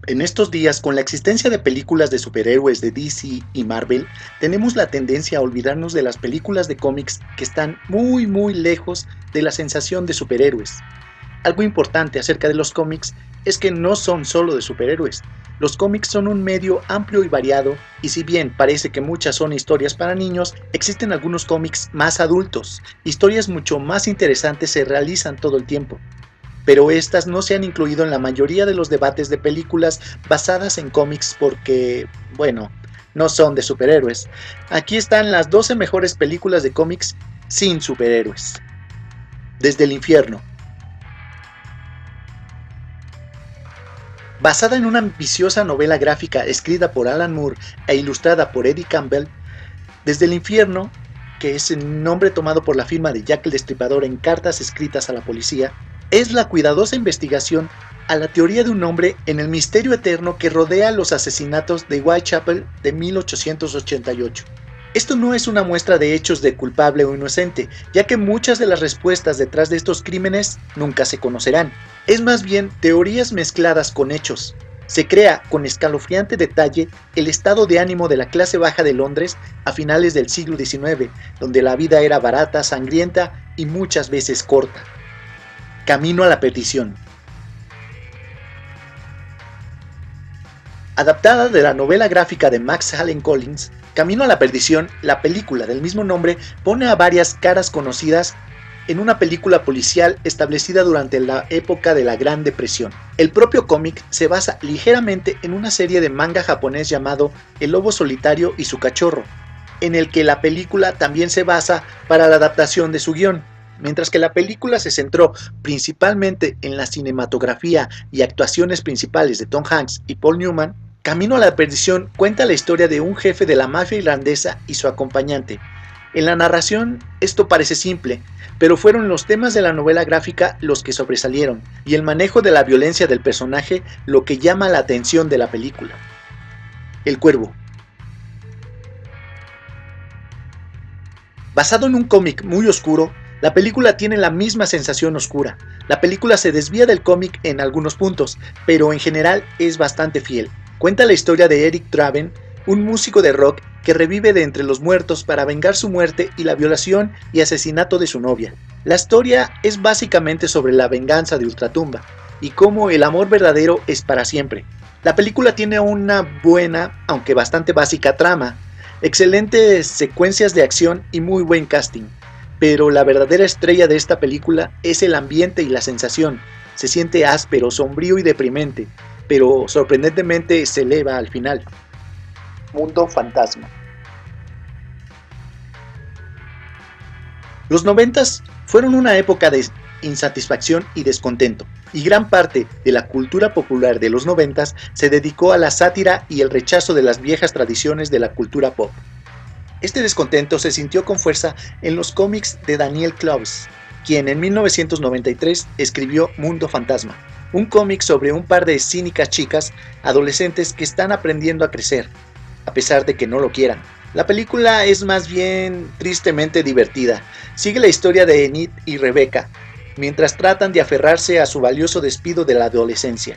En estos días, con la existencia de películas de superhéroes de DC y Marvel, tenemos la tendencia a olvidarnos de las películas de cómics que están muy lejos de la sensación de superhéroes. Algo importante acerca de los cómics es que no son solo de superhéroes. Los cómics son un medio amplio y variado, y si bien parece que muchas son historias para niños, existen algunos cómics más adultos. Historias mucho más interesantes se realizan todo el tiempo, pero estas no se han incluido en la mayoría de los debates de películas basadas en cómics porque, bueno, no son de superhéroes. Aquí están las 12 mejores películas de cómics sin superhéroes. Desde el infierno. Basada en una ambiciosa novela gráfica escrita por Alan Moore e ilustrada por Eddie Campbell, Desde el infierno, que es el nombre tomado por la firma de Jack el Destripador en cartas escritas a la policía, es la cuidadosa investigación a la teoría de un hombre en el misterio eterno que rodea los asesinatos de Whitechapel de 1888. Esto no es una muestra de hechos de culpable o inocente, ya que muchas de las respuestas detrás de estos crímenes nunca se conocerán. Es más bien teorías mezcladas con hechos. Se crea con escalofriante detalle el estado de ánimo de la clase baja de Londres a finales del siglo XIX, donde la vida era barata, sangrienta y muchas veces corta. Camino a la perdición. Adaptada de la novela gráfica de Max Allan Collins, Camino a la perdición, la película del mismo nombre pone a varias caras conocidas en una película policial establecida durante la época de la Gran Depresión. El propio cómic se basa ligeramente en una serie de manga japonés llamado El lobo solitario y su cachorro, en el que la película también se basa para la adaptación de su guión. Mientras que la película se centró principalmente en la cinematografía y actuaciones principales de Tom Hanks y Paul Newman, Camino a la perdición cuenta la historia de un jefe de la mafia irlandesa y su acompañante. En la narración esto parece simple, pero fueron los temas de la novela gráfica los que sobresalieron, y el manejo de la violencia del personaje lo que llama la atención de la película. El Cuervo. Basado en un cómic muy oscuro, la película tiene la misma sensación oscura. La película se desvía del cómic en algunos puntos, pero en general es bastante fiel. Cuenta la historia de Eric Draven, un músico de rock que revive de entre los muertos para vengar su muerte y la violación y asesinato de su novia. La historia es básicamente sobre la venganza de Ultratumba y cómo el amor verdadero es para siempre. La película tiene una buena, aunque bastante básica trama, excelentes secuencias de acción y muy buen casting, pero la verdadera estrella de esta película es el ambiente y la sensación. Se siente áspero, sombrío y deprimente, pero sorprendentemente se eleva al final. Mundo fantasma. Los noventas fueron una época de insatisfacción y descontento, y gran parte de la cultura popular de los noventas se dedicó a la sátira y el rechazo de las viejas tradiciones de la cultura pop. Este descontento se sintió con fuerza en los cómics de Daniel Clowes, quien en 1993 escribió Mundo Fantasma, un cómic sobre un par de cínicas chicas adolescentes que están aprendiendo a crecer, a pesar de que no lo quieran. La película es más bien tristemente divertida. Sigue la historia de Enid y Rebecca, mientras tratan de aferrarse a su valioso despido de la adolescencia.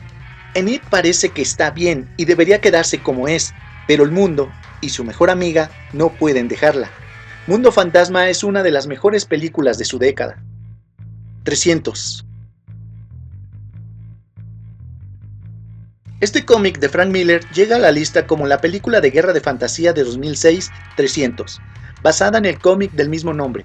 Enid parece que está bien y debería quedarse como es, pero el mundo y su mejor amiga no pueden dejarla. Mundo Fantasma es una de las mejores películas de su década. 300. Este cómic de Frank Miller llega a la lista como la película de guerra de fantasía de 2006, 300, basada en el cómic del mismo nombre.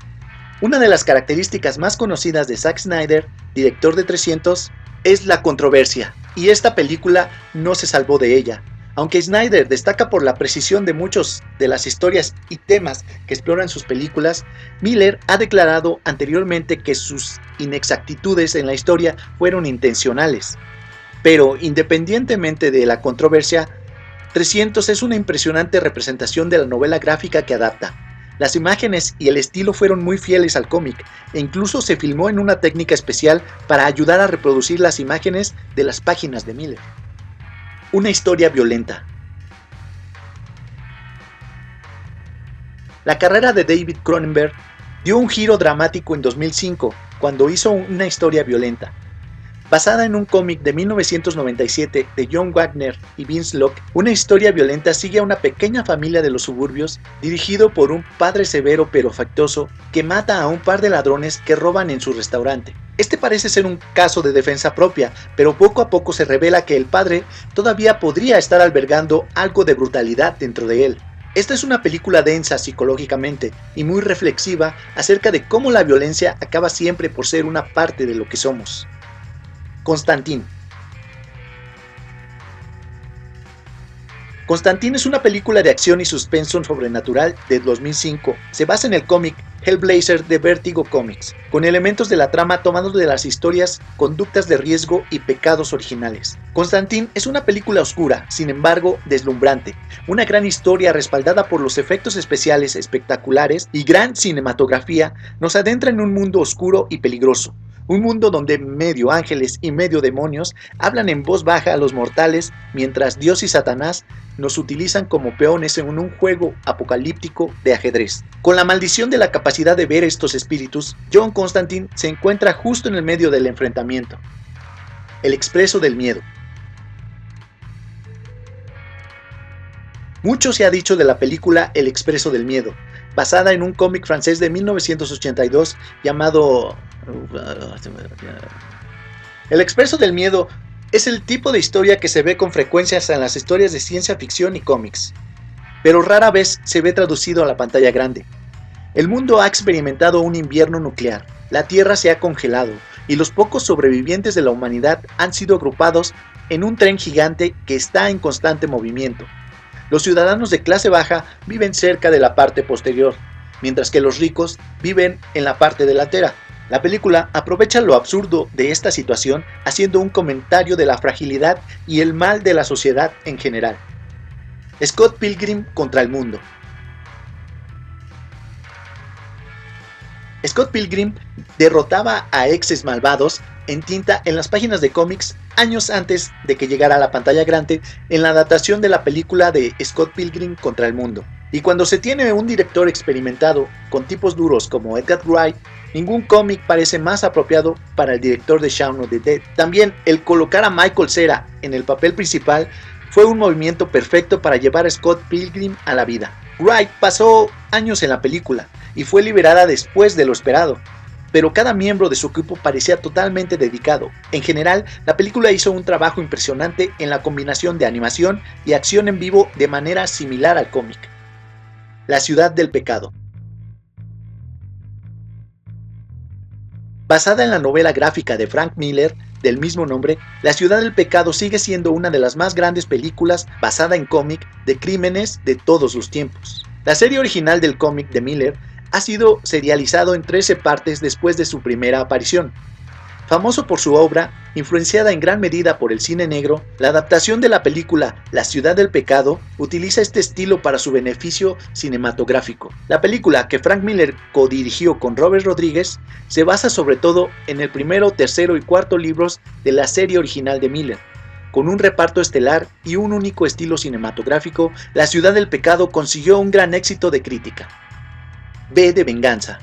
Una de las características más conocidas de Zack Snyder, director de 300, es la controversia, y esta película no se salvó de ella. Aunque Snyder destaca por la precisión de muchos de las historias y temas que exploran sus películas, Miller ha declarado anteriormente que sus inexactitudes en la historia fueron intencionales. Pero independientemente de la controversia, 300 es una impresionante representación de la novela gráfica que adapta. Las imágenes y el estilo fueron muy fieles al cómic, e incluso se filmó en una técnica especial para ayudar a reproducir las imágenes de las páginas de Miller. Una historia violenta. La carrera de David Cronenberg dio un giro dramático en 2005, cuando hizo Una historia violenta, Basada en un cómic de 1997 de John Wagner y Vince Locke, una historia violenta sigue a una pequeña familia de los suburbios dirigido por un padre severo pero afectuoso que mata a un par de ladrones que roban en su restaurante. Este parece ser un caso de defensa propia, pero poco a poco se revela que el padre todavía podría estar albergando algo de brutalidad dentro de él. Esta es una película densa psicológicamente y muy reflexiva acerca de cómo la violencia acaba siempre por ser una parte de lo que somos. Constantine. Constantine es una película de acción y suspenso sobrenatural de 2005. Se basa en el cómic Hellblazer de Vertigo Comics, con elementos de la trama tomados de las historias, conductas de riesgo y pecados originales. Constantine es una película oscura, sin embargo deslumbrante, una gran historia respaldada por los efectos especiales espectaculares y gran cinematografía nos adentra en un mundo oscuro y peligroso. Un mundo donde medio ángeles y medio demonios hablan en voz baja a los mortales, mientras Dios y Satanás nos utilizan como peones en un juego apocalíptico de ajedrez. Con la maldición de la capacidad de ver estos espíritus, John Constantine se encuentra justo en el medio del enfrentamiento. El Expreso del Miedo. Mucho se ha dicho de la película El Expreso del Miedo, basada en un cómic francés de 1982 llamado... El Expreso del Miedo es el tipo de historia que se ve con frecuencia en las historias de ciencia ficción y cómics, pero rara vez se ve traducido a la pantalla grande. El mundo ha experimentado un invierno nuclear, la Tierra se ha congelado y los pocos sobrevivientes de la humanidad han sido agrupados en un tren gigante que está en constante movimiento. Los ciudadanos de clase baja viven cerca de la parte posterior, mientras que los ricos viven en la parte delantera. La película aprovecha lo absurdo de esta situación haciendo un comentario de la fragilidad y el mal de la sociedad en general. Scott Pilgrim contra el mundo. Scott Pilgrim derrotaba a exes malvados en tinta en las páginas de cómics años antes de que llegara a la pantalla grande en la adaptación de la película de Scott Pilgrim contra el mundo. Y cuando se tiene un director experimentado con tipos duros como Edgar Wright, ningún cómic parece más apropiado para el director de Shaun of the Dead. También el colocar a Michael Cera en el papel principal fue un movimiento perfecto para llevar a Scott Pilgrim a la vida. Wright pasó años en la película y fue liberada después de lo esperado, pero cada miembro de su equipo parecía totalmente dedicado. En general, la película hizo un trabajo impresionante en la combinación de animación y acción en vivo de manera similar al cómic. La ciudad del pecado. Basada en la novela gráfica de Frank Miller del mismo nombre, La ciudad del pecado sigue siendo una de las más grandes películas basada en cómic de crímenes de todos los tiempos. La serie original del cómic de Miller ha sido serializado en 13 partes después de su primera aparición. Famoso por su obra, influenciada en gran medida por el cine negro, la adaptación de la película La ciudad del pecado utiliza este estilo para su beneficio cinematográfico. La película, que Frank Miller codirigió con Robert Rodríguez, se basa sobre todo en el primero, tercero y cuarto libros de la serie original de Miller. Con un reparto estelar y un único estilo cinematográfico, La ciudad del pecado consiguió un gran éxito de crítica. V de Venganza.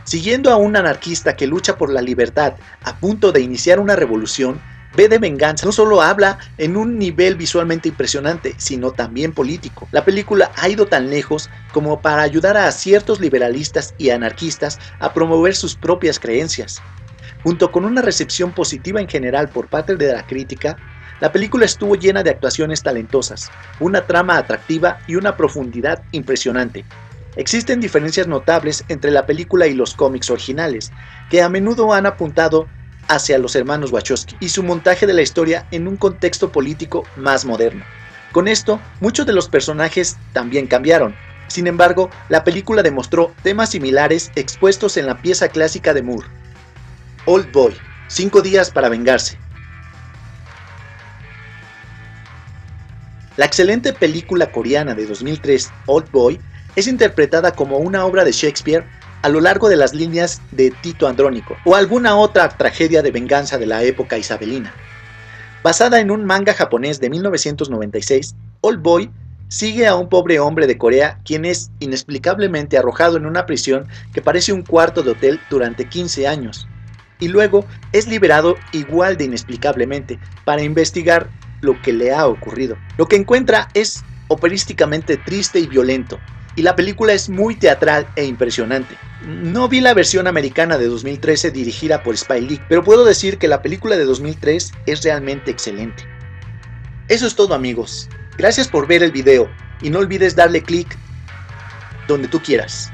Siguiendo a un anarquista que lucha por la libertad a punto de iniciar una revolución, V de Venganza no solo habla en un nivel visualmente impresionante, sino también político. La película ha ido tan lejos como para ayudar a ciertos liberalistas y anarquistas a promover sus propias creencias. Junto con una recepción positiva en general por parte de la crítica, la película estuvo llena de actuaciones talentosas, una trama atractiva y una profundidad impresionante. Existen diferencias notables entre la película y los cómics originales, que a menudo han apuntado hacia los hermanos Wachowski y su montaje de la historia en un contexto político más moderno. Con esto, muchos de los personajes también cambiaron. Sin embargo, la película demostró temas similares expuestos en la pieza clásica de Moore. Old Boy, 5 días para vengarse. La excelente película coreana de 2003, Old Boy, es interpretada como una obra de Shakespeare a lo largo de las líneas de Tito Andrónico o alguna otra tragedia de venganza de la época isabelina. Basada en un manga japonés de 1996, Old Boy Sigue a un pobre hombre de Corea quien es inexplicablemente arrojado en una prisión que parece un cuarto de hotel durante 15 años. Y luego es liberado igual de inexplicablemente para investigar lo que le ha ocurrido. Lo que encuentra es operísticamente triste y violento, y la película es muy teatral e impresionante. No vi la versión americana de 2013 dirigida por Spike Lee, pero puedo decir que la película de 2003 es realmente excelente. Eso es todo, amigos. Gracias por ver el video y no olvides darle clic donde tú quieras.